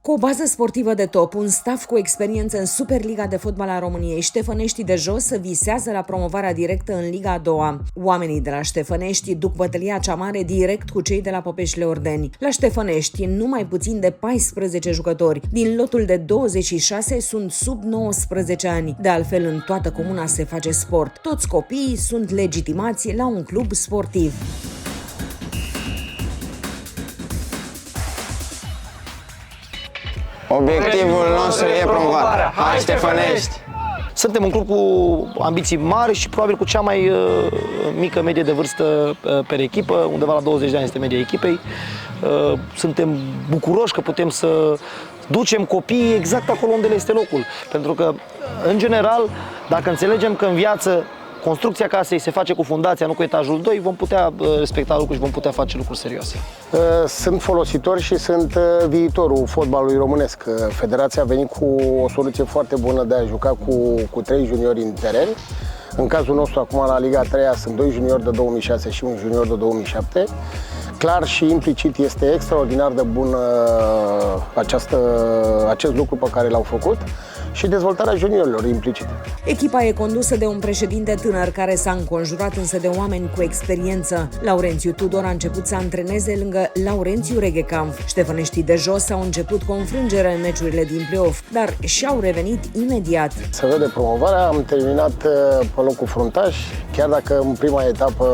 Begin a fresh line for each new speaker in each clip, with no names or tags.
Cu o bază sportivă de top, un staff cu experiență în Superliga de fotbal a României, Ștefănești de Jos visează la promovarea directă în Liga a doua. Oamenii de la Ștefănești duc bătălia cea mare direct cu cei de la Popeșle-Ordeni. La Ștefănești, numai puțin de 14 jucători. Din lotul de 26 sunt sub 19 ani. De altfel, în toată comuna se face sport. Toți copiii sunt legitimați la un club sportiv.
Obiectivul nostru e promovarea. Hai Ștefănești!
Suntem un club cu ambiții mari și probabil cu cea mai mică medie de vârstă per echipă, undeva la 20 de ani este media echipei. Suntem bucuroși că putem să ducem copiii exact acolo unde le este locul. Pentru că, în general, dacă înțelegem că în viață construcția casei se face cu fundația, nu cu etajul 2, vom putea respecta lucruri și vom putea face lucruri serioase.
Sunt folositori și sunt viitorul fotbalului românesc. Federația a venit cu o soluție foarte bună de a juca cu 3 juniori în teren. În cazul nostru, acum la Liga 3 sunt 2 juniori de 2006 și un junior de 2007. Clar și implicit este extraordinar de bun acest lucru pe care l-au făcut și dezvoltarea juniorilor implicit.
Echipa e condusă de un președinte tânăr care s-a înconjurat însă de oameni cu experiență. Laurențiu Tudor a început să antreneze lângă Laurențiu Reghecamp. Ștefăneștii de Jos au început cu o înfrângere în meciurile din play-off, dar și-au revenit imediat.
Se vede promovarea, am terminat pe locul fruntaș, chiar dacă în prima etapă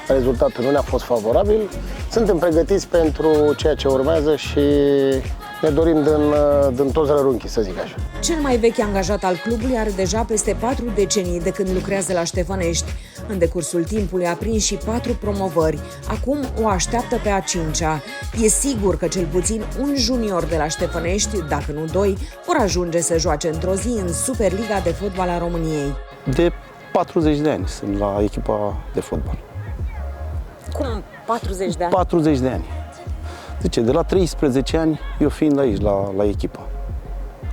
rezultatul nu ne-a fost favorabil. Suntem pregătiți pentru ceea ce urmează și ne dorim din toți rărunchii, să zic așa.
Cel mai vechi angajat al clubului are deja peste 4 decenii de când lucrează la Ștefănești. În decursul timpului a prins și 4 promovări. Acum o așteaptă pe a 5-a. E sigur că cel puțin un junior de la Ștefănești, dacă nu 2, vor ajunge să joace într-o zi în Superliga de fotbal a României.
De 40 de ani sunt la echipa de fotbal.
Cum 40 de ani?
40 de ani. Zice, de la 13 ani, eu fiind aici, la echipă.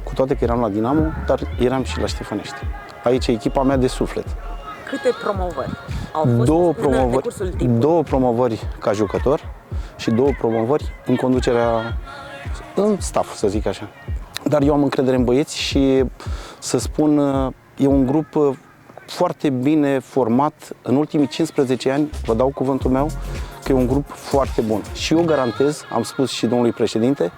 Cu toate că eram la Dinamo, dar eram și la Ștefănești. Aici e echipa mea de suflet.
Câte promovări au fost în decursul timpului?
2 promovări ca jucător și 2 promovări în conducerea, în staff, să zic așa. Dar eu am încredere în băieți și, să spun, e un grup foarte bine format. În ultimii 15 ani, vă dau cuvântul meu, că e un grup foarte bun. Și eu garantez, am spus și domnului președinte,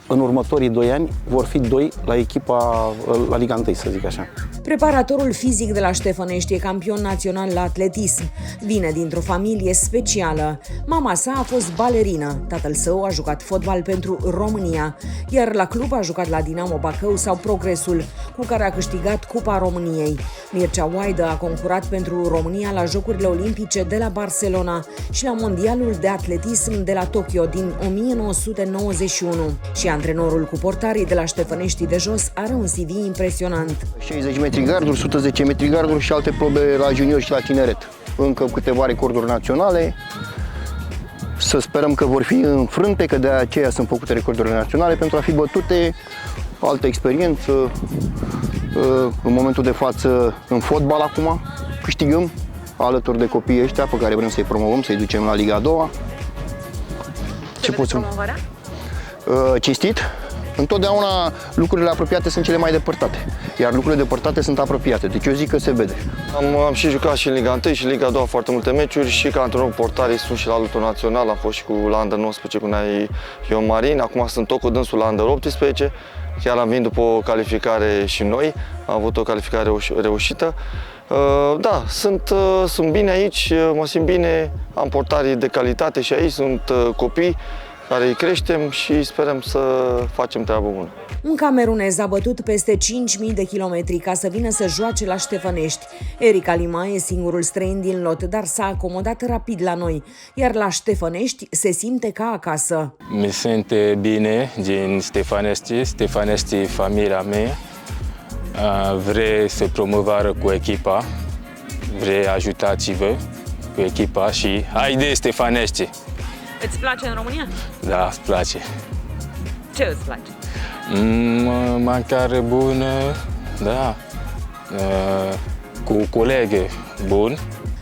în următorii 2 ani vor fi 2 la echipa, la Liga 1, să zic așa.
Preparatorul fizic de la Ștefănești e campion național la atletism. Vine dintr-o familie specială. Mama sa a fost balerină, tatăl său a jucat fotbal pentru România, iar la club a jucat la Dinamo Bacău sau Progresul, cu care a câștigat Cupa României. Mircea Oaidă a concurat pentru România la Jocurile Olimpice de la Barcelona și la Mondialul de Atletism de la Tokyo din 1991. Și antrenorul cu portarii de la Ștefăneștii de Jos are un CV impresionant.
60 metri garduri, 110 metri garduri și alte probe la junior și la tineret. Încă câteva recorduri naționale. Să sperăm că vor fi înfrânte, că de aceea sunt făcute recordurile naționale pentru a fi bătute. Altă experiență. În momentul de față, în fotbal acum, câștigăm alături de copiii ăștia pe care vrem să-i promovăm, să-i ducem la Liga a doua.
Ce poți promovarea?
Cinstit. Întotdeauna lucrurile apropiate sunt cele mai depărtate, iar lucrurile depărtate sunt apropiate, deci eu zic că se vede.
Am și jucat și în Liga 1 și în Liga a doua foarte multe meciuri și ca antrenor portarii sunt și la lotul național, am fost și la Under 19 cu Nai Ion Marin, acum sunt tot cu dânsul la Under 18, chiar am venit după o calificare și noi, am avut o calificare reușită. Da, sunt bine aici, mă simt bine, am portarii de calitate și aici sunt copii care îi creștem și sperăm să facem treabă bună.
Un camerunez a bătut peste 5.000 de kilometri ca să vină să joace la Ștefănești. Eric Alima e singurul străin din lot, dar s-a acomodat rapid la noi, iar la Ștefănești se simte ca acasă.
Mi simt bine din Ștefănești, Ștefănești familia mea. Vreau să promovare cu echipa, vreau ajutați-vă cu echipa și haide Ștefănești!
Îți place în România?
Da, îți place.
Ce îți place?
Mâncare bună, da, cu colegi buni.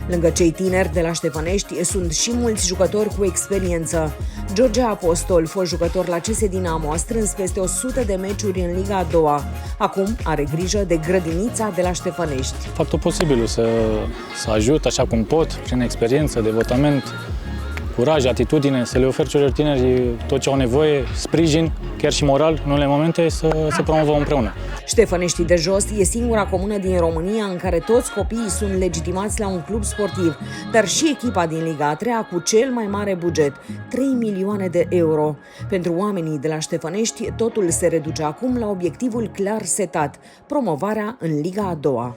Lângă cei tineri de la Ștefănești sunt și mulți jucători cu experiență. George Apostol, fost jucător la CS Dinamo, a strâns peste 100 de meciuri în Liga a doua. Acum are grijă de grădinița de la Ștefănești.
Fac tot posibilul să ajut așa cum pot, prin experiență, devotament, curaj, atitudine, să le ofer celor tineri tot ce au nevoie, sprijin, chiar și moral, în unele momente, să promovăm împreună.
Ștefănești de Jos e singura comună din România în care toți copiii sunt legitimați la un club sportiv, dar și echipa din Liga a treia cu cel mai mare buget, 3 milioane de euro. Pentru oamenii de la Ștefănești, totul se reduce acum la obiectivul clar setat, promovarea în Liga a doua.